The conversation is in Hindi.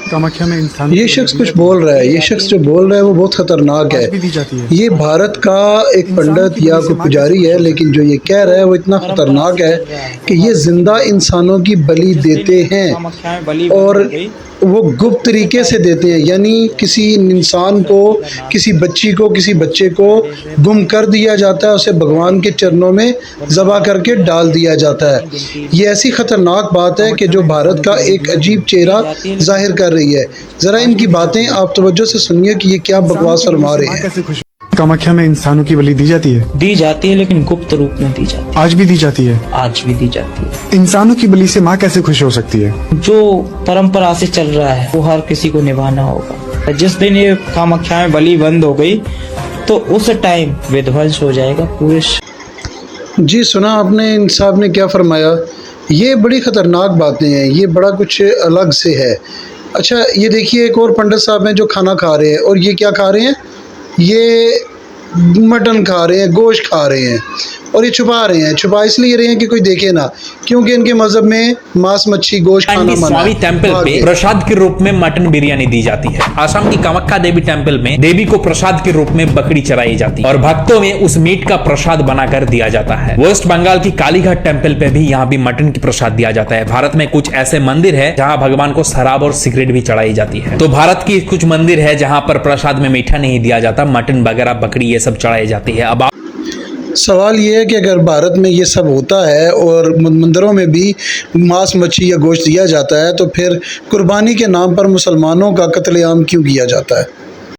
कामाख्या में इंसान ये शख्स कुछ बोल रहा है, ये शख्स जो बोल रहा है वो बहुत खतरनाक आज भी दी है। जाती है। ये भारत का एक पंडित या कोई पुजारी है, लेकिन जो ये कह रहा है वो इतना खतरनाक है कि ये जिंदा इंसानों की बलि देते हैं और वो गुप्त तरीके से देते हैं, यानी किसी इंसान को, किसी बच्ची को, किसी बच्चे को गुम कर दिया जाता है, उसे भगवान के चरणों में ज़बह करके डाल दिया जाता है। ये ऐसी ख़तरनाक बात है कि जो भारत का एक अजीब चेहरा जाहिर कर रही है। ज़रा इनकी बातें आप तवज्जो से सुनिए कि ये क्या बकवास फरमा रहे हैं। कैसे खुश कामाख्या में इंसानों की बलि दी जाती है, लेकिन गुप्त रूप में दी जाती है। आज भी दी जाती है। आज भी दी जाती है। इंसानों की बलि से माँ कैसे खुश हो सकती है? जो परंपरा से चल रहा है वो हर किसी को निभाना होगा। जिस दिन ये कामाख्या में बलि बंद हो गई तो उस टाइम विध्वंस हो जाएगा पूरे। जी सुना आपने इन साहब ने क्या फरमाया। ये बड़ी ख़तरनाक बातें हैं, ये बड़ा कुछ अलग से है। अच्छा ये देखिए एक और पंडित साहब हैं जो खाना खा रहे हैं, और ये क्या खा रहे हैं, ये मटन खा रहे हैं, गोश्त खा रहे हैं, और ये छुपा रहे हैं। छुपा इसलिए रहे हैं कि कोई देखे ना, क्योंकि इनके मजहब में मांस मच्छी गोश्त खाना मना स्वामी है। टेम्पल पे प्रसाद के रूप में मटन बिरयानी दी जाती है। आसाम की कामाख्या देवी टेम्पल में देवी को प्रसाद के रूप में बकरी चढ़ाई जाती है और भक्तों में उस मीट का प्रसाद बनाकर दिया जाता है। वेस्ट बंगाल की कालीघाट टेम्पल पे भी यहाँ भी मटन की प्रसाद दिया जाता है। भारत में कुछ ऐसे मंदिर है जहाँ भगवान को शराब और सिगरेट भी चढ़ाई जाती है। तो भारत की कुछ मंदिर है जहाँ पर प्रसाद में मीठा नहीं दिया जाता, मटन वगैरह बकरी ये सब चढ़ाई जाती है। अब सवाल ये है कि अगर भारत में ये सब होता है और मंदिरों में भी मांस मच्छी या गोश्त दिया जाता है, तो फिर कुर्बानी के नाम पर मुसलमानों का कत्लेआम क्यों किया जाता है?